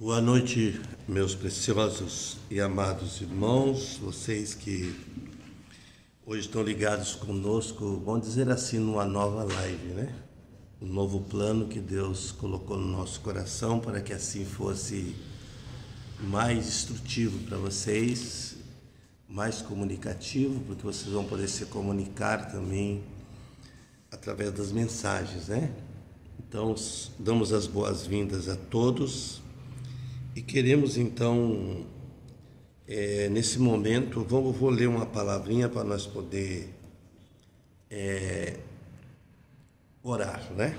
Boa noite, meus preciosos e amados irmãos, vocês que hoje estão ligados conosco, vamos dizer assim, numa nova live, né? Um novo plano que Deus colocou no nosso coração para que assim fosse mais instrutivo para vocês, mais comunicativo, porque vocês vão poder se comunicar também através das mensagens, né? Então, damos as boas-vindas a todos. E queremos então, nesse momento, vou ler uma palavrinha para nós poder orar, né?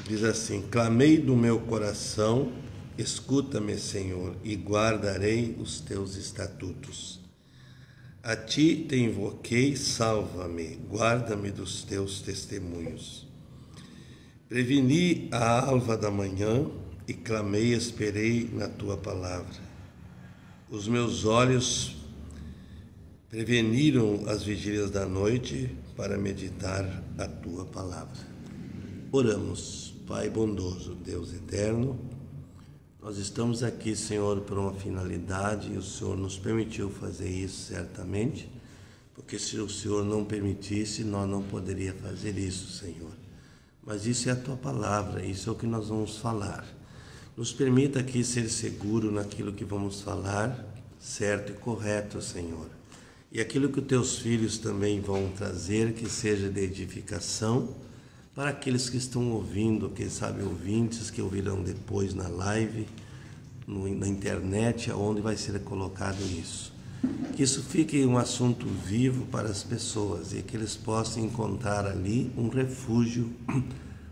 Diz assim: clamei do meu coração, escuta-me, Senhor, e guardarei os teus estatutos. A ti te invoquei, salva-me, guarda-me dos teus testemunhos. Preveni a alva da manhã, e clamei, esperei na tua palavra. Os meus olhos preveniram as vigílias da noite para meditar a tua palavra. Oramos. Pai bondoso, Deus eterno, nós estamos aqui, Senhor, por uma finalidade, e o Senhor nos permitiu fazer isso certamente, porque se o Senhor não permitisse, nós não poderíamos fazer isso, Senhor. Mas isso é a tua palavra, isso é o que nós vamos falar. Nos permita aqui ser seguro naquilo que vamos falar, certo e correto, Senhor. E aquilo que os teus filhos também vão trazer, que seja de edificação para aqueles que estão ouvindo, quem sabe ouvintes que ouvirão depois na live, na internet, onde vai ser colocado isso. Que isso fique um assunto vivo para as pessoas e que eles possam encontrar ali um refúgio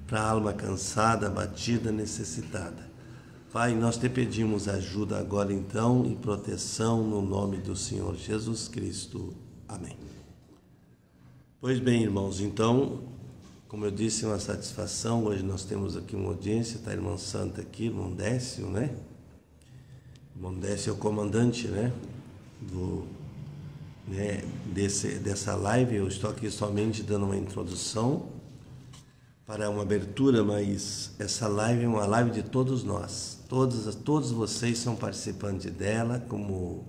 para a alma cansada, abatida, necessitada. Pai, nós te pedimos ajuda agora então e proteção no nome do Senhor Jesus Cristo. Amém. Pois bem, irmãos, então, como eu disse, é uma satisfação. Hoje nós temos aqui uma audiência, está a irmã Santa aqui, irmão Décio, né? Irmão Décio é o comandante, né? Dessa live. Eu estou aqui somente dando uma introdução para uma abertura, mas essa live é uma live de todos nós. Todos vocês são participantes dela, como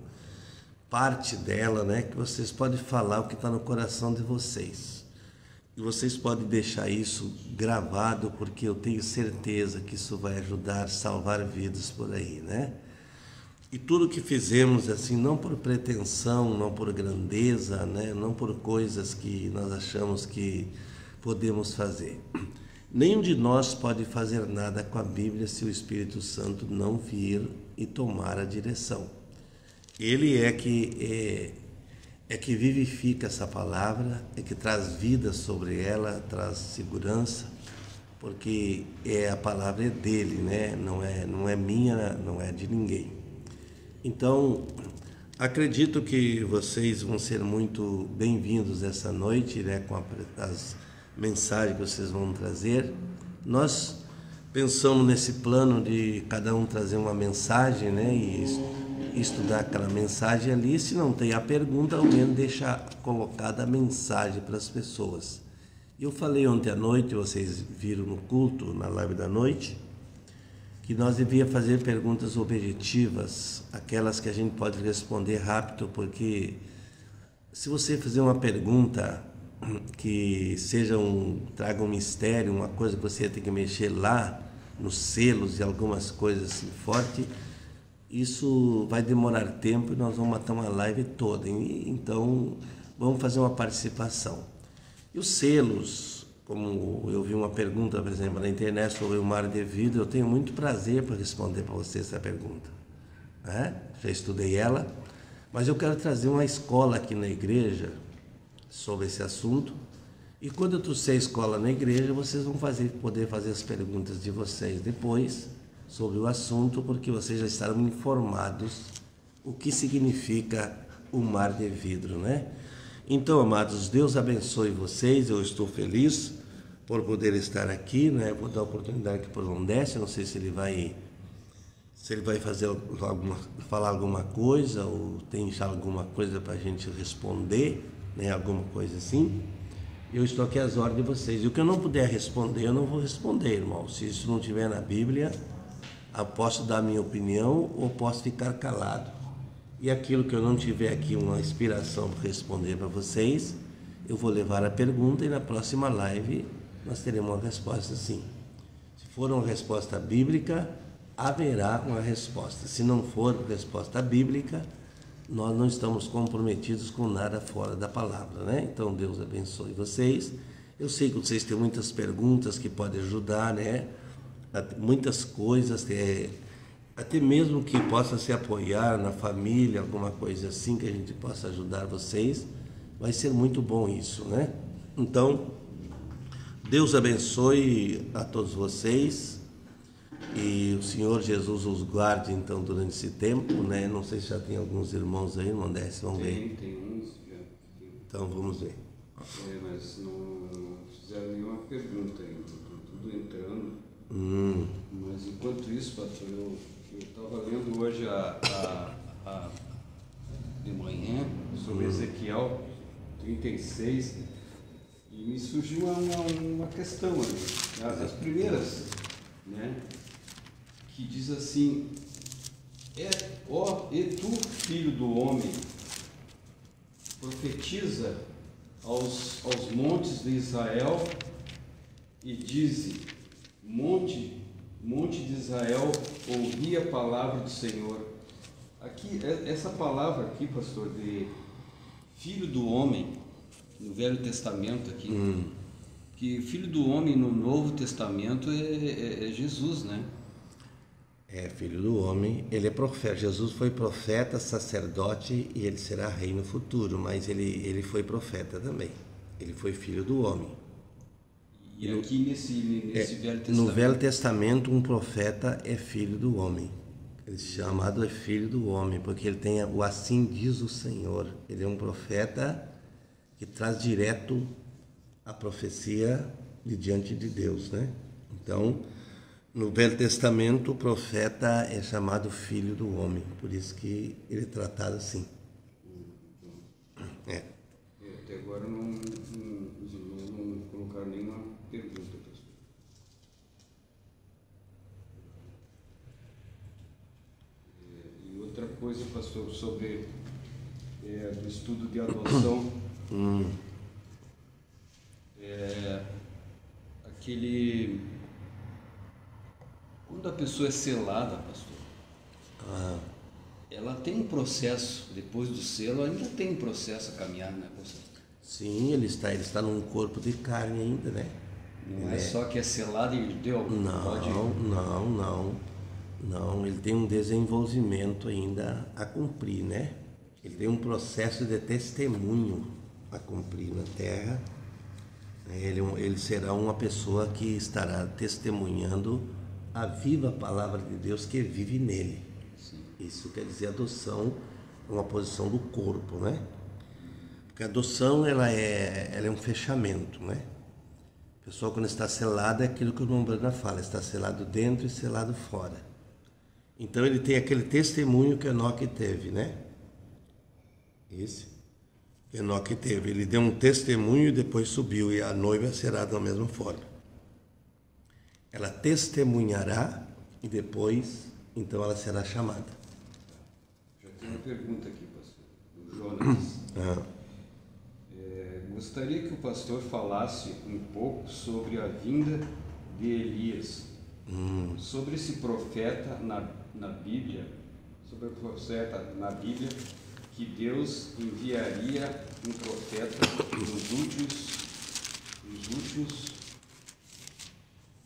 parte dela, né? Que vocês podem falar o que está no coração de vocês. E vocês podem deixar isso gravado, porque eu tenho certeza que isso vai ajudar a salvar vidas por aí, né? E tudo que fizemos assim, não por pretensão, não por grandeza, né? Não por coisas que nós achamos que podemos fazer. Nenhum de nós pode fazer nada com a Bíblia se o Espírito Santo não vir e tomar a direção. Ele é que vivifica essa palavra, é que traz vida sobre ela, traz segurança, porque a palavra é dele, né? Não é minha, não é de ninguém. Então, acredito que vocês vão ser muito bem-vindos essa noite, né? Com as mensagens que vocês vão trazer. Nós pensamos nesse plano de cada um trazer uma mensagem, né? E estudar aquela mensagem ali. Se não tem a pergunta, ao menos deixar colocada a mensagem para as pessoas. Eu falei ontem à noite, vocês viram no culto, na live da noite, que nós devíamos fazer perguntas objetivas, aquelas que a gente pode responder rápido, porque se você fizer uma pergunta que traga um mistério, uma coisa que você tem que mexer lá nos selos e algumas coisas assim fortes, isso vai demorar tempo e nós vamos matar uma live toda. Então vamos fazer uma participação. E os selos, como eu vi uma pergunta, por exemplo, na internet sobre o mar de vidro, eu tenho muito prazer para responder para você essa pergunta, né? Já estudei ela, mas eu quero trazer uma escola aqui na igreja sobre esse assunto, e quando eu trouxer a escola na igreja, vocês vão poder fazer as perguntas de vocês depois sobre o assunto, porque vocês já estarão informados o que significa o mar de vidro, né? Então, amados, Deus abençoe vocês. Eu estou feliz por poder estar aqui, né? Vou dar a oportunidade aqui para o João Décio, não sei se ele vai falar alguma coisa, ou tem já alguma coisa para a gente responder, né? Alguma coisa assim. Eu estou aqui às ordens de vocês. E o que eu não puder responder, eu não vou responder, irmão. Se isso não estiver na Bíblia, Eu posso dar minha opinião ou posso ficar calado. E aquilo que eu não tiver aqui uma inspiração para responder para vocês, eu vou levar a pergunta e na próxima live nós teremos uma resposta sim. Se for uma resposta bíblica, haverá uma resposta. Se não for resposta bíblica, nós não estamos comprometidos com nada fora da palavra, né? Então Deus abençoe vocês. Eu sei que vocês têm muitas perguntas que podem ajudar, né? Muitas coisas, até mesmo que possa se apoiar na família, alguma coisa assim que a gente possa ajudar vocês, vai ser muito bom isso, né? Então, Deus abençoe a todos vocês e o Senhor Jesus os guarde então durante esse tempo, né? Não sei se já tem alguns irmãos aí, irmão Décio, vamos ver. Tem uns já. Então vamos ver. Mas não fizeram nenhuma pergunta ainda, tudo entrando. Mas enquanto isso, pastor, eu estava lendo hoje de manhã sobre Ezequiel 36 e me surgiu uma questão ali, as primeiras, né, que diz assim: e tu, filho do homem, profetiza aos montes de Israel e dize: monte de Israel, ouvi a palavra do Senhor. Aqui, essa palavra aqui, pastor, de filho do homem, no Velho Testamento aqui, que filho do homem no Novo Testamento é Jesus, né? É, filho do homem, ele é profeta. Jesus foi profeta, sacerdote e ele será rei no futuro, mas ele foi profeta também. Ele foi filho do homem. E aqui nesse Velho Testamento? No Velho Testamento, um profeta é filho do homem. Ele é chamado filho do homem, porque ele tem o assim diz o Senhor. Ele é um profeta que traz direto a profecia de diante de Deus, né? Então, no Velho Testamento, o profeta é chamado filho do homem, por isso que ele é tratado assim. Até agora os irmãos não colocaram nenhuma pergunta, pastor. E outra coisa, pastor, sobre do estudo de adoção, quando a pessoa é selada, pastor, ela tem um processo, depois do selo, ainda tem um processo a caminhar, né, pastor? Sim, ele está num corpo de carne ainda, né? Não é só que é selado e deu? Não, ele tem um desenvolvimento ainda a cumprir, né? Ele tem um processo de testemunho a cumprir na terra. Ele será uma pessoa que estará testemunhando a viva palavra de Deus que vive nele. Sim. Isso quer dizer adoção, uma posição do corpo, né? Porque a adoção ela é um fechamento, né? A pessoa quando está selada é aquilo que o irmão Brana fala, está selado dentro e selado fora. Então ele tem aquele testemunho que Enoque teve, né? Enoque teve, ele deu um testemunho e depois subiu, e a noiva será da mesma forma. Ela testemunhará e depois, então ela será chamada. Já tem uma pergunta aqui, pastor, do Jonas. Gostaria que o pastor falasse um pouco sobre a vinda de Elias, sobre esse profeta na Bíblia, que Deus enviaria um profeta nos últimos,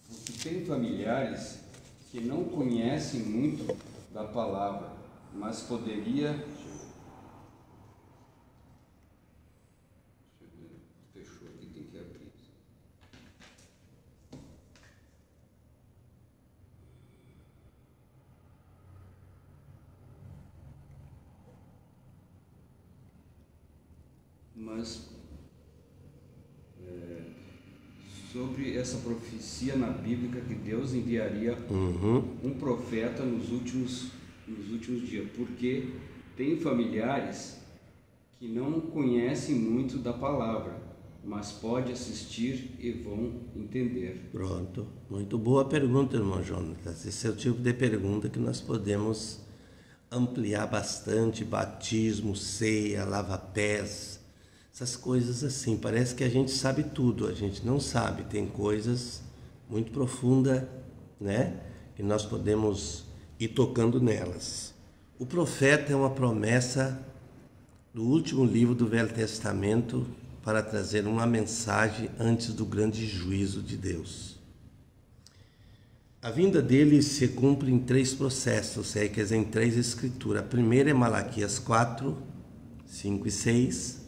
porque tem familiares que não conhecem muito da palavra, mas poderia... Fechou aqui, tem que abrir. Mas sobre essa profecia na Bíblia que Deus enviaria um profeta nos últimos dias, porque tem familiares que não conhecem muito da palavra, mas pode assistir e vão entender. Pronto. Muito boa pergunta, irmão Jonatas. Esse é o tipo de pergunta que nós podemos ampliar bastante. Batismo, ceia, lava-pés, essas coisas assim. Parece que a gente sabe tudo, a gente não sabe. Tem coisas muito profundas, né? Que nós podemos ir tocando nelas. O profeta é uma promessa do último livro do Velho Testamento para trazer uma mensagem antes do grande juízo de Deus. A vinda dele se cumpre em 3 processos, quer dizer, em 3 escrituras. A primeira é Malaquias 4, 5 e 6.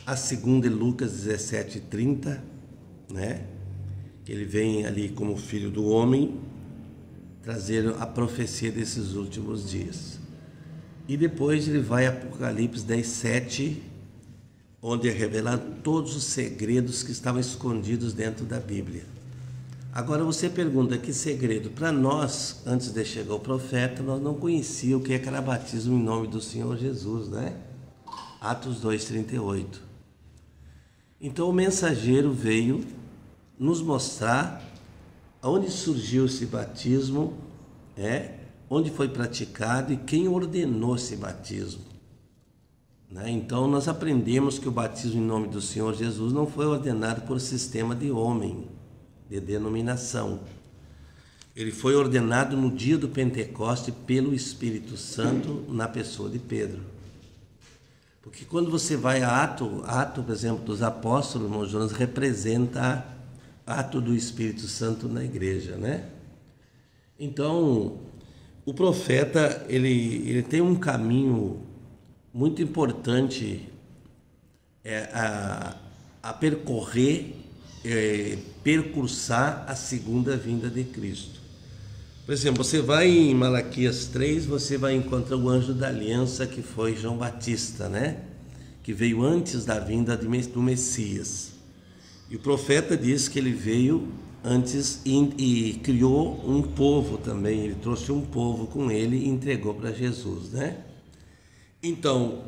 A segunda é Lucas 17 e 30, né? Ele vem ali como filho do homem trazer a profecia desses últimos dias. E depois ele vai a Apocalipse 10, 7, onde é revelado todos os segredos que estavam escondidos dentro da Bíblia. Agora você pergunta, que segredo? Para nós, antes de chegar o profeta, nós não conhecíamos o que era batismo em nome do Senhor Jesus, né? Atos 2, 38. Então o mensageiro veio nos mostrar onde surgiu esse batismo, onde foi praticado e quem ordenou esse batismo. Então nós aprendemos que o batismo em nome do Senhor Jesus não foi ordenado por sistema de homem, de denominação. Ele foi ordenado no dia do Pentecoste pelo Espírito Santo na pessoa de Pedro. Porque quando você vai a ato, por exemplo, dos apóstolos, irmão Jonas, representa ato do Espírito Santo na igreja, né? Então, o profeta, ele tem um caminho muito importante a percorrer, percursar a segunda vinda de Cristo. Por exemplo, você vai em Malaquias 3, você vai encontrar o anjo da aliança, que foi João Batista, né? Que veio antes da vinda do Messias. E o profeta diz que ele veio antes e criou um povo também. Ele trouxe um povo com ele e entregou para Jesus, né? Então,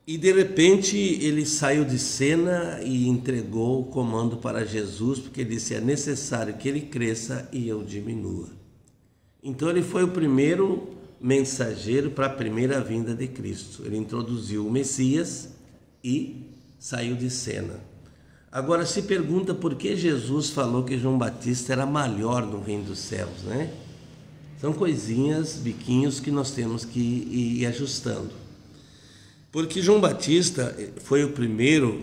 e de repente ele saiu de cena e entregou o comando para Jesus, porque ele disse: é necessário que ele cresça e eu diminua. Então ele foi o primeiro mensageiro para a primeira vinda de Cristo. Ele introduziu o Messias e saiu de cena. Agora se pergunta por que Jesus falou que João Batista era maior no reino dos céus, né? São coisinhas, biquinhos que nós temos que ir ajustando. Porque João Batista foi o primeiro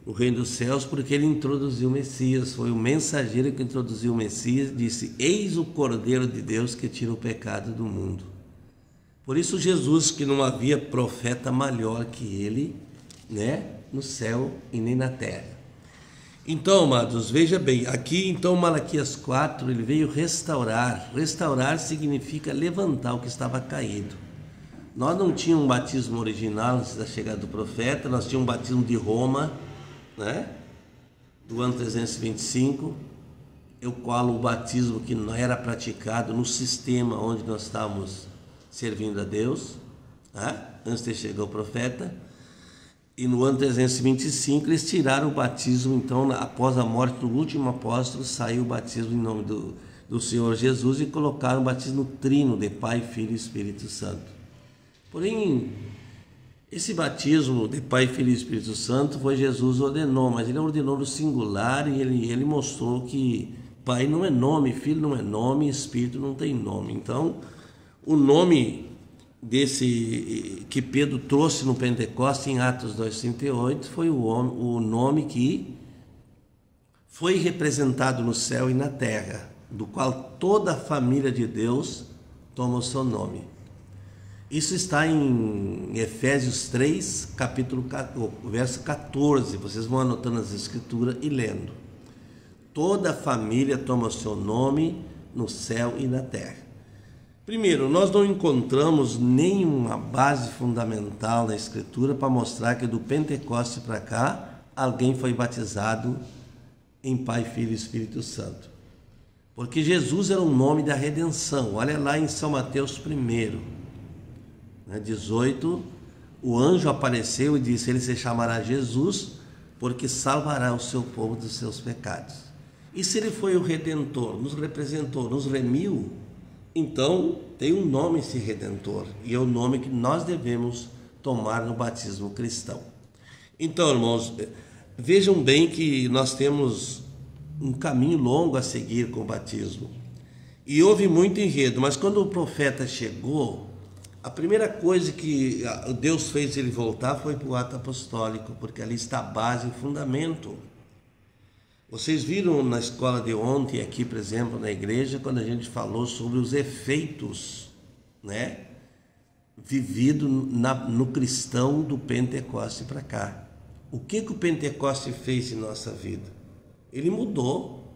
no reino dos céus porque ele introduziu o Messias, foi o mensageiro que introduziu o Messias, disse: eis o Cordeiro de Deus que tira o pecado do mundo. Por isso Jesus, que não havia profeta maior que ele, né, no céu e nem na terra. Então, amados, veja bem, aqui então Malaquias 4, ele veio restaurar. Restaurar significa levantar o que estava caído. Nós não tínhamos um batismo original antes da chegada do profeta, nós tínhamos um batismo de Roma, né? Do ano 325, o qual o batismo que não era praticado no sistema onde nós estávamos servindo a Deus, né? Antes de chegar o profeta. E no ano 325 eles tiraram o batismo, então após a morte do último apóstolo, saiu o batismo em nome do Senhor Jesus e colocaram o batismo trino de Pai, Filho e Espírito Santo. Porém, esse batismo de Pai, Filho e Espírito Santo foi Jesus ordenou, mas ele ordenou no singular e ele mostrou que Pai não é nome, Filho não é nome, Espírito não tem nome. Então, o nome desse que Pedro trouxe no Pentecoste em Atos 2:38 foi o nome que foi representado no céu e na terra, do qual toda a família de Deus toma o seu nome. Isso está em Efésios 3, verso 14. Vocês vão anotando as escrituras e lendo. Toda a família toma o seu nome no céu e na terra. Primeiro, nós não encontramos nenhuma base fundamental na escritura para mostrar que do Pentecoste para cá alguém foi batizado em Pai, Filho e Espírito Santo. Porque Jesus era o nome da redenção. Olha lá em São Mateus 1, 18, o anjo apareceu e disse: ele se chamará Jesus, porque salvará o seu povo dos seus pecados. E se ele foi o Redentor, nos representou, nos remiu, então tem um nome esse Redentor, e é o nome que nós devemos tomar no batismo cristão. Então, irmãos, vejam bem que nós temos um caminho longo a seguir com o batismo. E houve muito enredo, mas quando o profeta chegou, a primeira coisa que Deus fez ele voltar foi para o ato apostólico, porque ali está a base e o fundamento. Vocês viram na escola de ontem, aqui, por exemplo, na igreja, quando a gente falou sobre os efeitos, né, vivido no cristão do Pentecoste para cá. O que o Pentecoste fez em nossa vida? Ele mudou,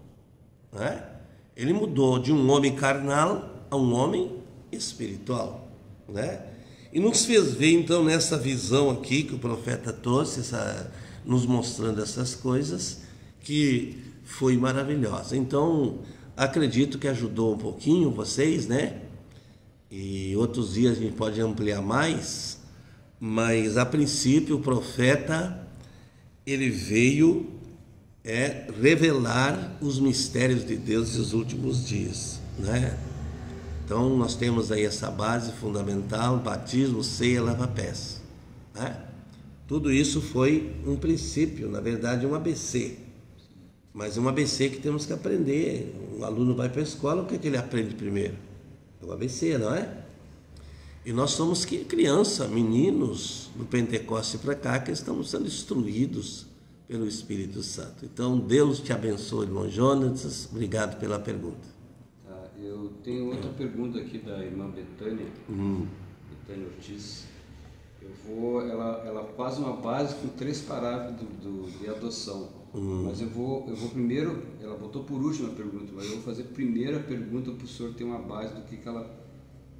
né? Ele mudou de um homem carnal a um homem espiritual, né? E nos fez ver então nessa visão aqui que o profeta trouxe, nos mostrando essas coisas, que foi maravilhosa. Então, acredito que ajudou um pouquinho vocês, né? E outros dias a gente pode ampliar mais, mas a princípio o profeta, ele veio revelar os mistérios de Deus dos últimos dias, né? Então nós temos aí essa base fundamental: batismo, ceia, lava-pés, né? Tudo isso foi um princípio, na verdade um ABC, mas um ABC que temos que aprender. Um aluno vai para a escola, o que é que ele aprende primeiro? É o ABC, não é? E nós somos criança, meninos do Pentecoste para cá, que estamos sendo instruídos pelo Espírito Santo. Então, Deus te abençoe, irmão Jonas. Obrigado pela pergunta. Tá, eu tenho outra pergunta aqui da irmã Betânia, Betânia Ortiz. Ela faz uma base com 3 parágrafos de adoção. Mas eu vou primeiro, ela botou por última a pergunta, mas eu vou fazer primeiro a pergunta para o senhor ter uma base do que ela...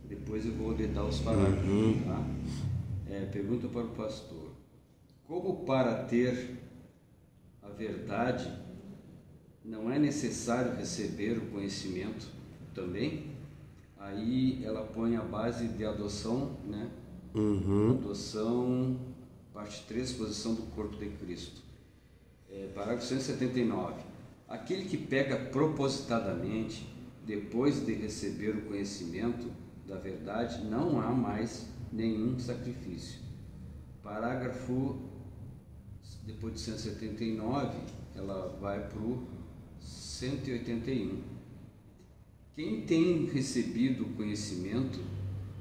Depois eu vou dar os parágrafos. Tá? Pergunta para o pastor: como para ter a verdade não é necessário receber o conhecimento também? Aí ela põe a base de adoção, né? Adoção, parte 3, exposição do corpo de Cristo. Parágrafo 179. Aquele que pega propositadamente, depois de receber o conhecimento da verdade, não há mais nenhum sacrifício. Parágrafo, depois de 179, ela vai para o 181. Quem tem recebido o conhecimento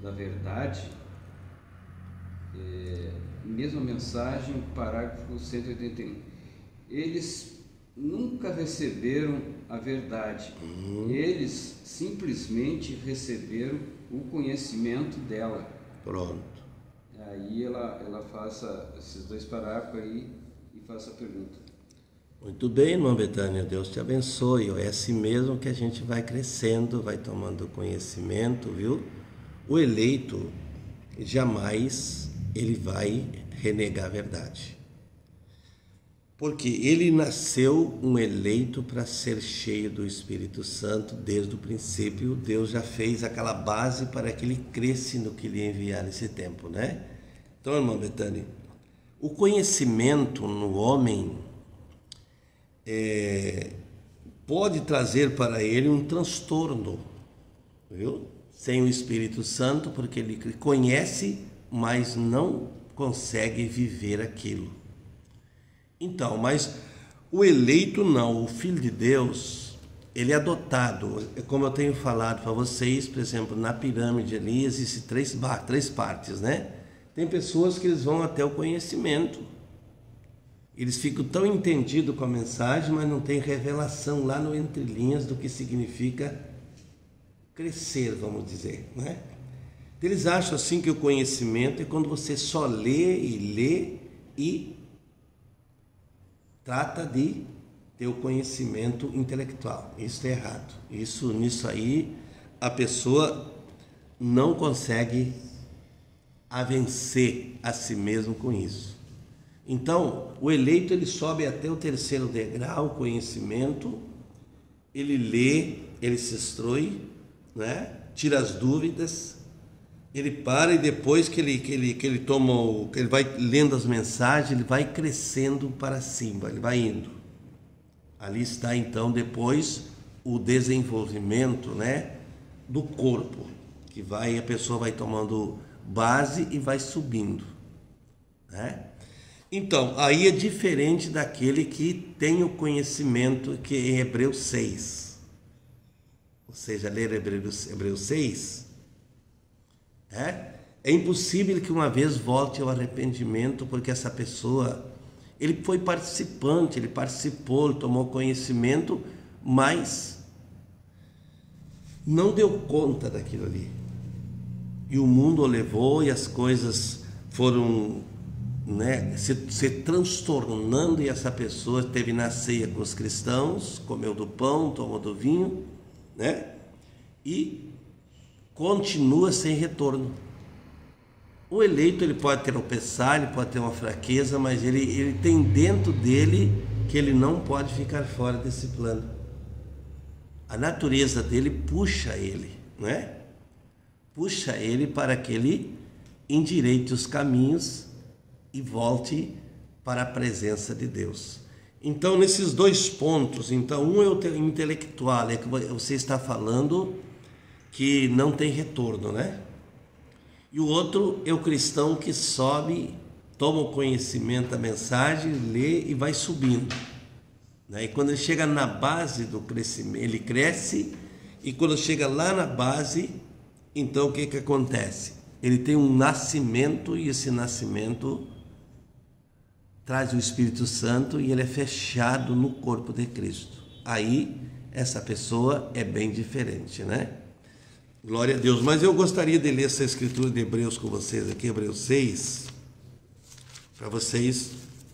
da verdade, mesma mensagem, parágrafo 181. Eles nunca receberam a verdade, eles simplesmente receberam o conhecimento dela. Pronto. Aí ela faça esses 2 parágrafos aí e faça a pergunta. Muito bem, irmã Betânia, Deus te abençoe. É assim mesmo que a gente vai crescendo, vai tomando conhecimento, viu? O eleito, jamais ele vai renegar a verdade. Porque ele nasceu um eleito para ser cheio do Espírito Santo desde o princípio. Deus já fez aquela base para que ele cresça no que lhe enviar nesse tempo, né? Então, irmã Betânia, o conhecimento no homem pode trazer para ele um transtorno, viu? Sem o Espírito Santo, porque ele conhece, mas não consegue viver aquilo. Então, mas o eleito não, o Filho de Deus, ele é adotado. Como eu tenho falado para vocês, por exemplo, na pirâmide ali existem 3 partes, né? Tem pessoas que eles vão até o conhecimento. Eles ficam tão entendidos com a mensagem, mas não tem revelação lá no entrelinhas do que significa crescer, vamos dizer, né? Eles acham assim que o conhecimento é quando você só lê e trata de ter o conhecimento intelectual. Isso é errado. Nisso aí a pessoa não consegue vencer a si mesmo com isso. Então, o eleito ele sobe até o 3º degrau, o conhecimento, ele lê, ele se instrui, né? Tira as dúvidas, ele para e depois que ele toma, que ele vai lendo as mensagens, ele vai crescendo para cima, ele vai indo. Ali está então depois o desenvolvimento, né, do corpo, que a pessoa vai tomando base e vai subindo, né? Então, aí é diferente daquele que tem o conhecimento que em Hebreus 6. Ou seja, ler Hebreus 6, é impossível que uma vez volte ao arrependimento, porque essa pessoa, ele foi participante, ele participou, ele tomou conhecimento, mas não deu conta daquilo ali. E o mundo o levou e as coisas foram, né, se transtornando, e essa pessoa esteve na ceia com os cristãos, comeu do pão, tomou do vinho, né, e continua sem retorno. O eleito, ele pode tropeçar, ele pode ter uma fraqueza, mas ele tem dentro dele que ele não pode ficar fora desse plano. A natureza dele puxa ele, né? Puxa ele para que ele endireite os caminhos e volte para a presença de Deus. Então, nesses dois pontos, então, um é o intelectual, é que você está falando que não tem retorno, né? E o outro é o cristão que sobe, toma o conhecimento da mensagem, lê e vai subindo, né? E quando ele chega na base do crescimento, ele cresce, e quando chega lá na base, então o que acontece? Ele tem um nascimento, e esse nascimento traz o Espírito Santo e ele é fechado no corpo de Cristo. Aí essa pessoa é bem diferente, né? Glória a Deus. Mas eu gostaria de ler essa escritura de Hebreus com vocês aqui, Hebreus 6, para vocês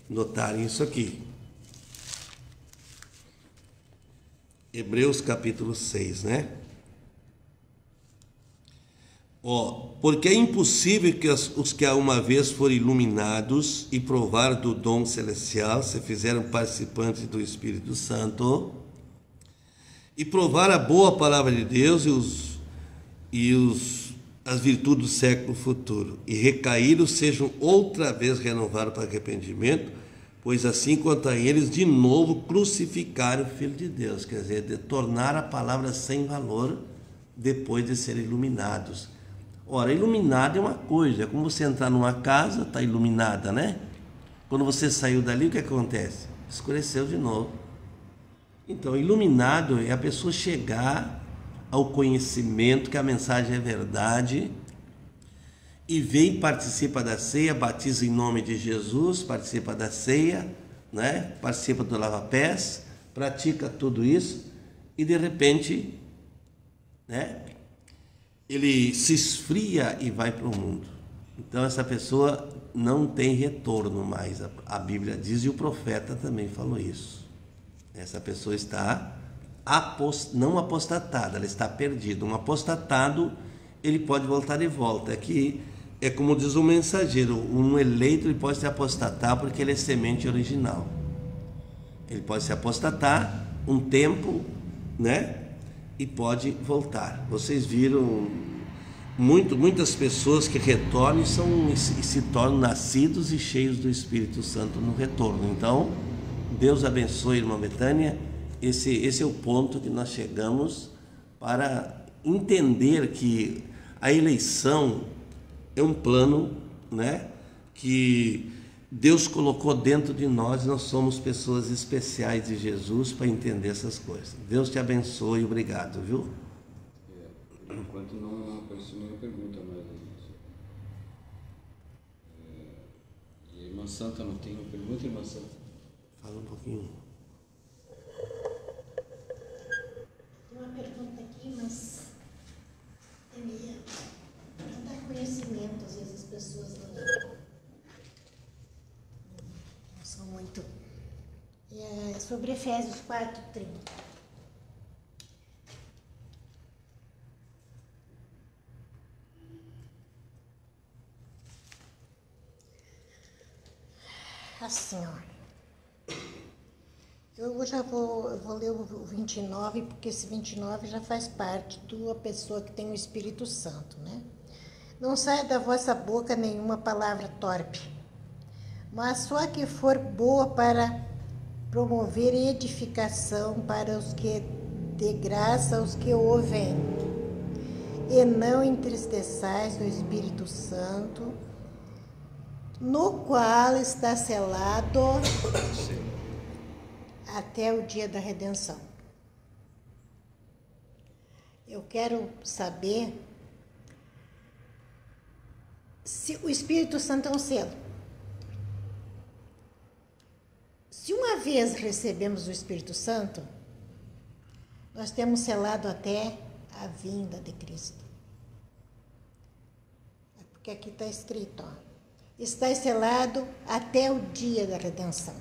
notarem isso aqui. Hebreus capítulo 6, né? Porque é impossível que os que uma vez foram iluminados e provaram do dom celestial, se fizeram participantes do Espírito Santo, e provaram a boa palavra de Deus as virtudes do século futuro, e recaíram, sejam outra vez renovados para arrependimento, pois assim quanto a eles, de novo crucificaram o Filho de Deus, quer dizer, de tornar a palavra sem valor depois de serem iluminados. Ora, iluminado é uma coisa, é como você entrar numa casa, está iluminada, né? Quando você saiu dali, o que acontece? Escureceu de novo. Então, iluminado é a pessoa chegar ao conhecimento que a mensagem é verdade, e vem, participa da ceia, batiza em nome de Jesus, participa da ceia, né? Participa do lava-pés, pratica tudo isso, e de repente, né, ele se esfria e vai para o mundo. Então essa pessoa não tem retorno mais, a Bíblia diz, e o profeta também falou isso. Essa pessoa está não apostatada, ela está perdida. Um apostatado, ele pode voltar de volta. Aqui é como diz o mensageiro, um eleito ele pode se apostatar porque ele é semente original. Ele pode se apostatar um tempo, né? E pode voltar. Vocês viram muitas pessoas que retornam e se tornam nascidos e cheios do Espírito Santo no retorno. Então, Deus abençoe, irmã Betânia. Esse é o ponto que nós chegamos para entender que a eleição é um plano, né, que Deus colocou dentro de nós. Nós somos pessoas especiais de Jesus para entender essas coisas. Deus te abençoe e obrigado, viu? Por enquanto não apareceu nenhuma pergunta mais. E a irmã Santa não tem uma pergunta, irmã Santa? Fala um pouquinho. Tem uma pergunta aqui, mas não dá conhecimento, às vezes as pessoas não são muito. É sobre Efésios 4:30. Assim, ó. Eu já vou ler o 29, porque esse 29 já faz parte da pessoa que tem o Espírito Santo, né? Não saia da vossa boca nenhuma palavra torpe, mas só que for boa para promover edificação para os que dê graça aos que ouvem. E não entristeçais o Espírito Santo, no qual está selado até o dia da redenção. Eu quero saber se o Espírito Santo é um selo. Se uma vez recebemos o Espírito Santo, nós temos selado até a vinda de Cristo. É porque aqui está escrito, ó, está selado até o dia da redenção.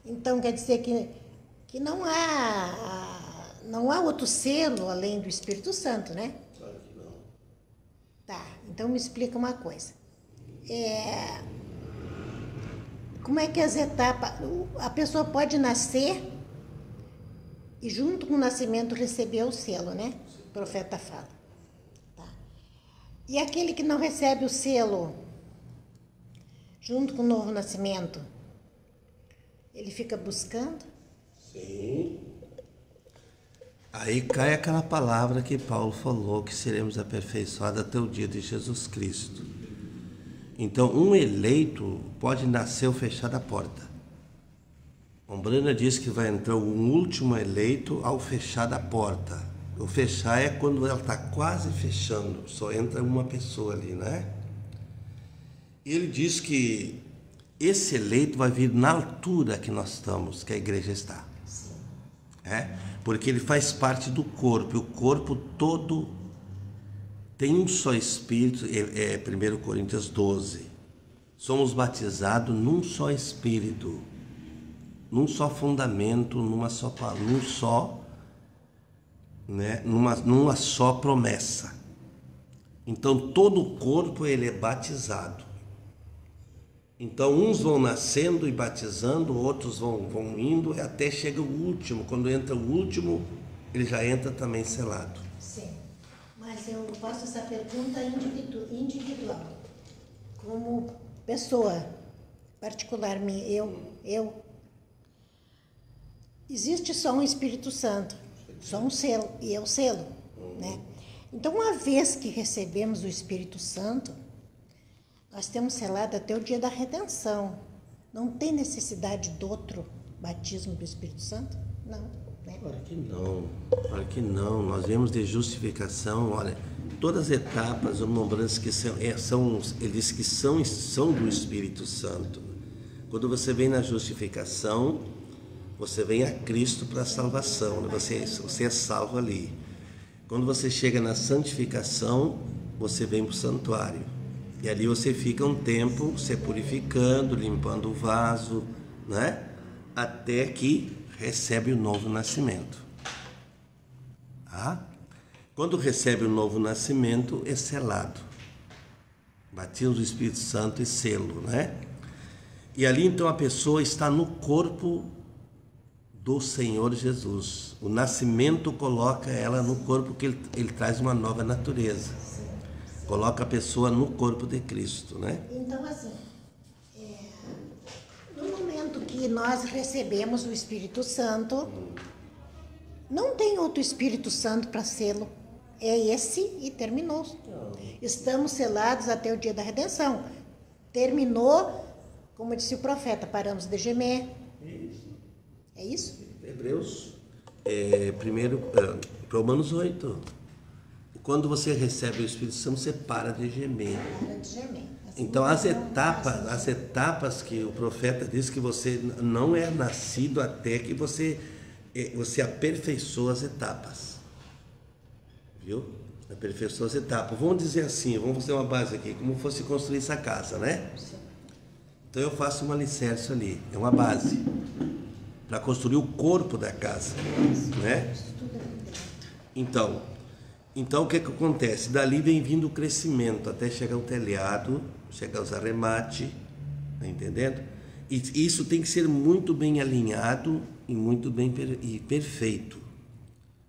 Então quer dizer que não há outro selo além do Espírito Santo, né? Claro que não. Tá, então me explica uma coisa. Como é que as etapas... A pessoa pode nascer e junto com o nascimento receber o selo, né? O profeta fala. Tá. E aquele que não recebe o selo junto com o novo nascimento, ele fica buscando? Sim. Aí cai aquela palavra que Paulo falou, que seremos aperfeiçoados até o dia de Jesus Cristo. Então, um eleito pode nascer ou fechar da porta. Ombrana diz que vai entrar um último eleito ao fechar da porta. O fechar é quando ela está quase fechando, só entra uma pessoa ali, né? Ele diz que esse eleito vai vir na altura que nós estamos, que a igreja está. Porque ele faz parte do corpo, e o corpo todo tem um só Espírito, 1 Coríntios 12. Somos batizados num só Espírito, num só fundamento, numa só promessa. Então todo o corpo ele é batizado. Então uns vão nascendo e batizando, outros vão indo, até chega o último. Quando entra o último, ele já entra também selado. Sim, mas eu faço essa pergunta individual, como pessoa particular, eu. Existe só um Espírito Santo, só um selo, e é o selo, né? Então, uma vez que recebemos o Espírito Santo, nós temos selado até o dia da redenção. Não tem necessidade de outro batismo do Espírito Santo? Não. Né? Claro que não, claro que não. Nós vemos de justificação, olha, todas as etapas, lembranças que eles que são do Espírito Santo. Quando você vem na justificação, você vem a Cristo para a salvação, né? Você é salvo ali. Quando você chega na santificação, você vem para o santuário. E ali você fica um tempo se purificando, limpando o vaso, né? Até que recebe o novo nascimento. Tá? Quando recebe o novo nascimento, é selado. Batismo do Espírito Santo e selo, né? E ali então a pessoa está no corpo do Senhor Jesus. O nascimento coloca ela no corpo, que ele traz uma nova natureza. Coloca a pessoa no corpo de Cristo, né? Então, assim, no momento que nós recebemos o Espírito Santo, não tem outro Espírito Santo para selo. É esse e terminou. Estamos selados até o dia da redenção. Terminou, como disse o profeta, paramos de gemer. É isso? Hebreus, Romanos 8. Quando você recebe o Espírito Santo, você para de gemer. Para de gemer. Assim, então, as etapas que o profeta diz que você não é nascido até que você aperfeiçoa as etapas. Viu? Aperfeiçoa as etapas. Vamos dizer assim, vamos fazer uma base aqui, como fosse construir essa casa, né? Então, eu faço um alicerce ali, é uma base, para construir o corpo da casa, né? Então, o que acontece? Dali vem vindo o crescimento, até chegar ao telhado, chegar aos arremates, tá entendendo? E isso tem que ser muito bem alinhado e muito bem perfeito.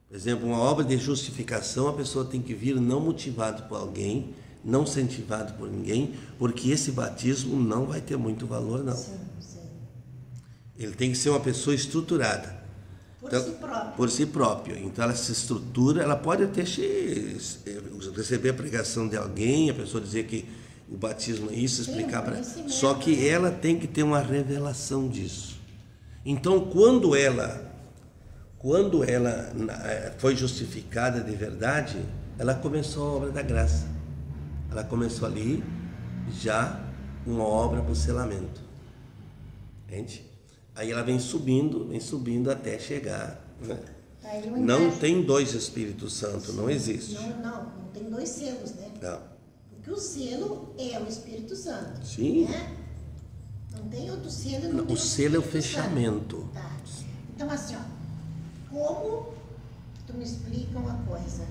Por exemplo, uma obra de justificação, a pessoa tem que vir não motivado por alguém, não incentivado por ninguém, porque esse batismo não vai ter muito valor, não. Sim, sim. Ele tem que ser uma pessoa estruturada. Por Então, si próprio. por si próprio. Então ela se estrutura, ela pode até receber a pregação de alguém, a pessoa dizer que o batismo é isso, explicar para ela. Só que ela tem que ter uma revelação disso. Então quando ela foi justificada de verdade, ela começou a obra da graça. Ela começou ali já uma obra para o selamento. Entende? Aí ela vem subindo até chegar. Né? Não tem dois Espíritos Santos, não existe. Não tem dois selos, né? Não. Porque o selo é o Espírito Santo. Sim. Né? Não tem outro selo. Não O tem selo é o Espírito fechamento. Santo. Tá. Então, assim, ó, como tu me explica uma coisa?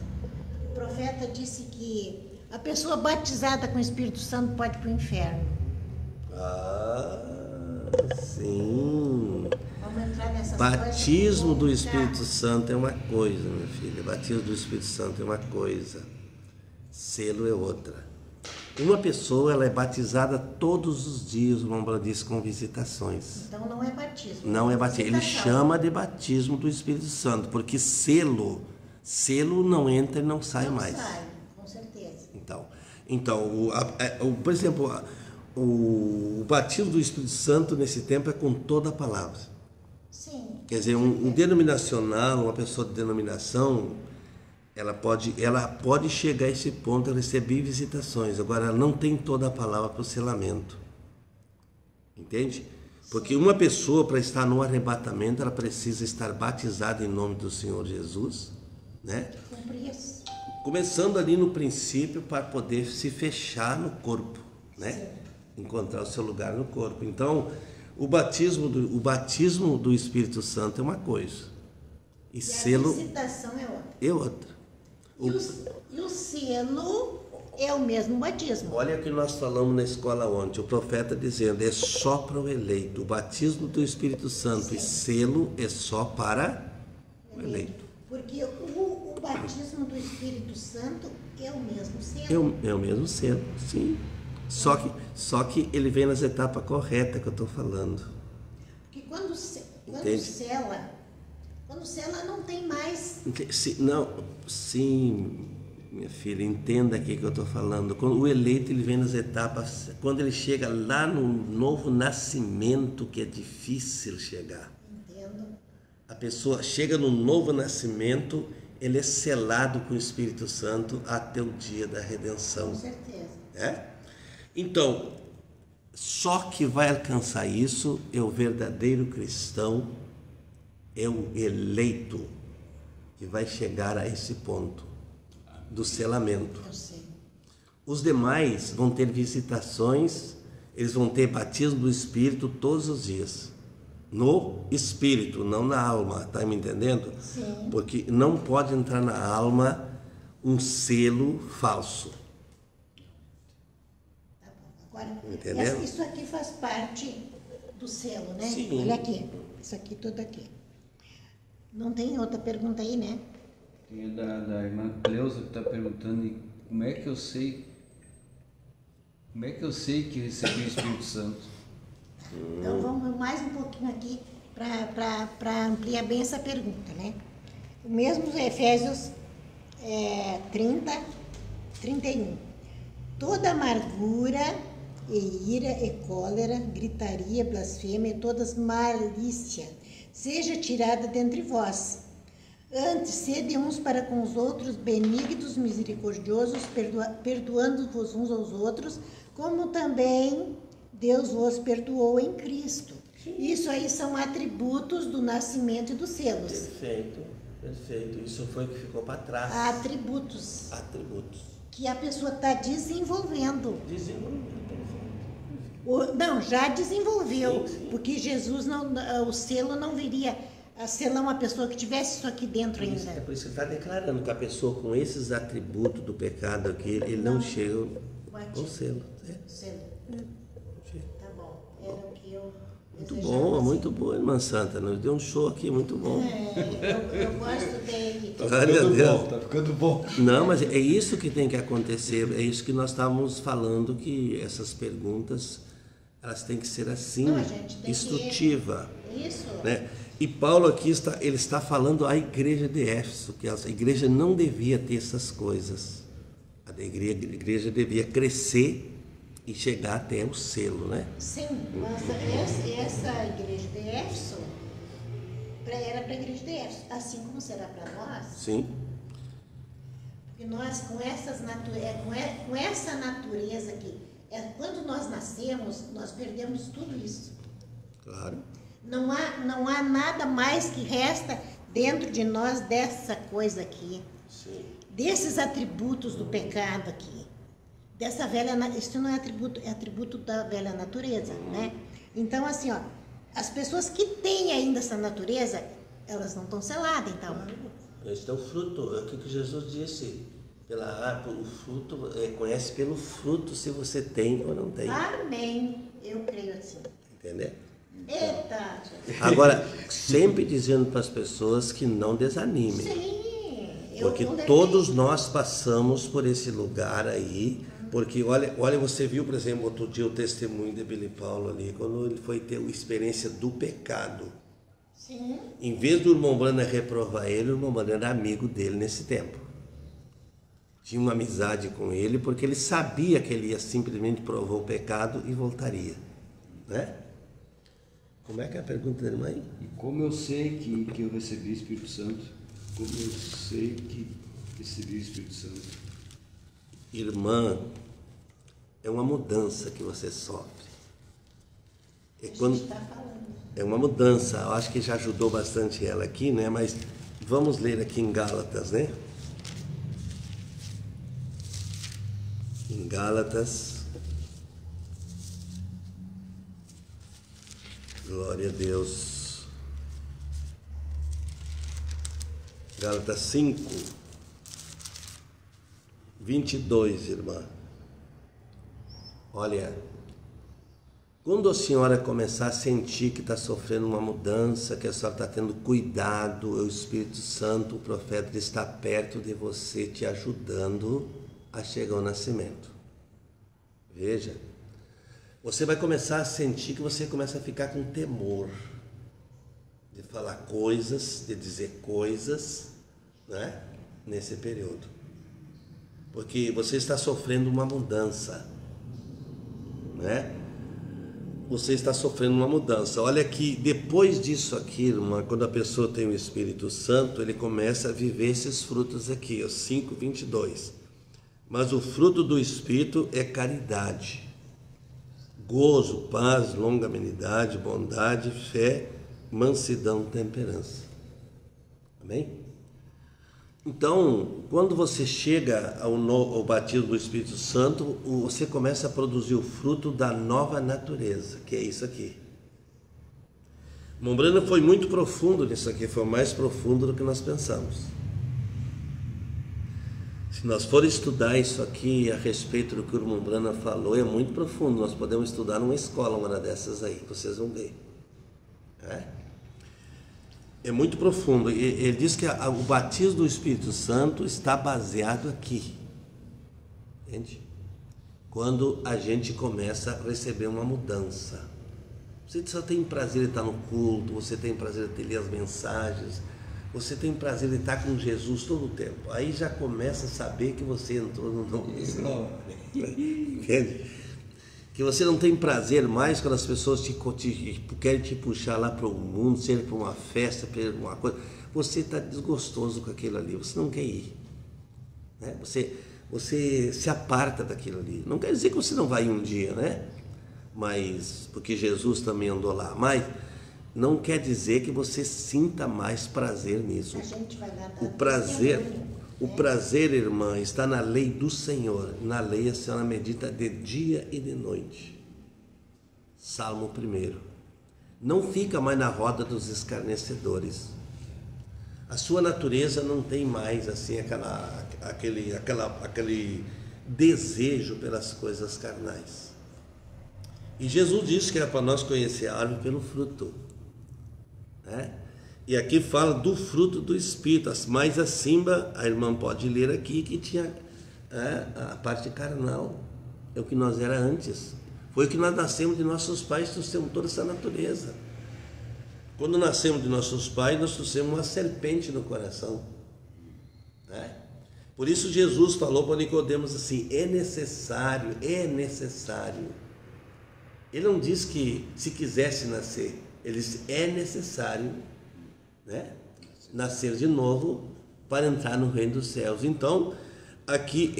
O profeta disse que a pessoa batizada com o Espírito Santo pode ir para o inferno. Sim. Vamos entrar nessas Batismo coisas. do Espírito Santo é uma coisa, minha filha. Batismo do Espírito Santo é uma coisa. Selo é outra. Uma pessoa, ela é batizada todos os dias, o Lombra diz, com visitações. Então não é batismo. Não é batismo. Ele chama de batismo do Espírito Santo, porque selo não entra e não sai mais. Não sai, com certeza. Então por exemplo, o batismo do Espírito Santo nesse tempo é com toda a palavra. Sim. Quer dizer, um denominacional, uma pessoa de denominação, ela pode chegar a esse ponto de receber visitações. Agora, ela não tem toda a palavra para o selamento. Entende? Porque uma pessoa, para estar no arrebatamento, ela precisa estar batizada em nome do Senhor Jesus, né? Cumprir isso. Começando ali no princípio, para poder se fechar no corpo, né? Sim. Encontrar o seu lugar no corpo. Então, o batismo do Espírito Santo é uma coisa. E selo a visitação é outra. é outra. E o selo é o mesmo batismo. Olha o que nós falamos na escola ontem, o profeta dizendo, é só para o eleito. O batismo do Espírito Santo Sim. E selo é só para o eleito. Porque o batismo do Espírito Santo é o mesmo selo. É o mesmo selo, sim. Só que ele vem nas etapas corretas que eu estou falando. Porque quando sela não tem mais. Sim, minha filha, entenda aqui que eu estou falando. Quando o eleito ele vem nas etapas, quando ele chega lá no novo nascimento, que é difícil chegar. Entendo. A pessoa chega no novo nascimento, ele é selado com o Espírito Santo até o dia da redenção. Com certeza. Então, só que vai alcançar isso é o verdadeiro cristão, é o eleito que vai chegar a esse ponto do selamento. Eu sei. Os demais vão ter visitações, eles vão ter batismo do Espírito todos os dias. No Espírito, não na alma, tá me entendendo? Sim. Porque não pode entrar na alma um selo falso. Tá bom. Agora, entendeu? Isso aqui faz parte do selo, né? Sim. Olha aqui, isso aqui tudo aqui. Não tem outra pergunta aí, né? Tem a da irmã Cleusa que está perguntando como é que eu sei que recebi o Espírito Santo. Então vamos mais um pouquinho aqui para ampliar bem essa pergunta, né? O mesmo Efésios 30, 31. Toda amargura e ira e cólera, gritaria, blasfêmia e toda malícia seja tirada dentre vós. Antes, sede uns para com os outros benignos, misericordiosos, perdoando-vos uns aos outros, como também Deus vos perdoou em Cristo. Isso aí são atributos do nascimento e dos selos. Perfeito. Isso foi o que ficou para trás. Atributos. Que a pessoa está desenvolvendo. Não, já desenvolveu. Sim. Porque Jesus, o selo não viria a selar uma pessoa que tivesse isso aqui dentro ainda. É por isso que está declarando que a pessoa com esses atributos do pecado aqui, ele não chega ao selo. Selo. Tá bom. Era o que eu... Muito bom, irmã Santa. Nos deu um show aqui, muito bom. Eu gosto dele. Glória a Deus. Tá ficando bom. Não, mas é isso que tem que acontecer. É isso que nós estávamos falando, que essas perguntas, elas têm que ser assim, Não, a gente tem instrutiva. Isso. Né? E Paulo aqui ele está falando à igreja de Éfeso, que a igreja não devia ter essas coisas. A igreja devia crescer e chegar até o selo, né? Sim, mas essa igreja de Éfeso era para a igreja de Éfeso, assim como será para nós. Sim. Porque nós, com essa natureza aqui, quando nós nascemos, nós perdemos tudo isso. Claro. Não há nada mais que resta dentro de nós dessa coisa aqui. Sim. Desses atributos do pecado aqui. Dessa isso não é atributo da velha natureza, né? Então, assim, ó, as pessoas que têm ainda essa natureza, elas não estão seladas, então. Este é o fruto, é o que Jesus disse. O fruto, conhece pelo fruto se você tem ou não tem. Amém. Eu creio assim. Entendeu? Eita! Agora, sempre dizendo para as pessoas que não desanimem. Sim. Porque todos nós passamos por esse lugar aí. Porque olha, você viu, por exemplo, outro dia o testemunho de Billy Paulo ali, quando ele foi ter a experiência do pecado. Sim. Em vez do irmão Brana reprovar ele, o irmão Brana era amigo dele nesse tempo. Tinha uma amizade com ele, porque ele sabia que ele ia simplesmente provar o pecado e voltaria. Né? Como é que é a pergunta da irmã aí? E como eu sei que eu recebi o Espírito Santo? Como eu sei que recebi o Espírito Santo? Irmã, é uma mudança que você sofre. É uma mudança, eu acho que já ajudou bastante ela aqui, né? Mas vamos ler aqui em Gálatas, né? Em Gálatas. Glória a Deus. Gálatas 5, 22, irmã. Olha, quando a senhora começar a sentir que está sofrendo uma mudança, que a senhora está tendo cuidado, o Espírito Santo, o profeta, está perto de você, te ajudando a chegar ao nascimento. Veja, você vai começar a sentir que você começa a ficar com temor de falar coisas, de dizer coisas, né? Nesse período. Porque você está sofrendo uma mudança, né? Você está sofrendo uma mudança. Olha que depois disso aqui, irmã, quando a pessoa tem o Espírito Santo, ele começa a viver esses frutos aqui, ó, 5:22. Mas o fruto do Espírito é caridade, gozo, paz, longanimidade, bondade, fé, mansidão, temperança. Amém? Então, quando você chega ao batismo do Espírito Santo, você começa a produzir o fruto da nova natureza, que é isso aqui. Mombrana foi muito profundo nisso aqui, foi mais profundo do que nós pensamos. Se nós for estudar isso aqui a respeito do que o Mombrana falou, é muito profundo. Nós podemos estudar numa escola, uma dessas aí, vocês vão ver. É muito profundo. Ele diz que o batismo do Espírito Santo está baseado aqui. Entende? Quando a gente começa a receber uma mudança. Você só tem prazer de estar no culto, você tem prazer de ler as mensagens, você tem prazer de estar com Jesus todo o tempo. Aí já começa a saber que você entrou no novo. Entende? Que você não tem prazer mais quando as pessoas querem te puxar lá para o mundo, seja para uma festa, para alguma coisa. Você está desgostoso com aquilo ali, você não quer ir. Né? Você se aparta daquilo ali. Não quer dizer que você não vai ir um dia, né? Mas, porque Jesus também andou lá. Mas não quer dizer que você sinta mais prazer nisso. A gente vai dar O prazer, irmã, está na lei do Senhor. Na lei a senhora medita de dia e de noite. Salmo 1. Não fica mais na roda dos escarnecedores. A sua natureza não tem mais assim aquele desejo pelas coisas carnais. E Jesus disse que era para nós conhecer a árvore pelo fruto, né? E aqui fala do fruto do Espírito, mais acima, a irmã pode ler aqui, que tinha a parte carnal, é o que nós era antes. Foi o que nós nascemos de nossos pais, trouxemos toda essa natureza. Quando nascemos de nossos pais, nós trouxemos uma serpente no coração, né? Por isso Jesus falou para Nicodemos assim, é necessário. Ele não diz que se quisesse nascer, ele disse, é necessário, né, nascer de novo para entrar no reino dos céus. Então, aqui,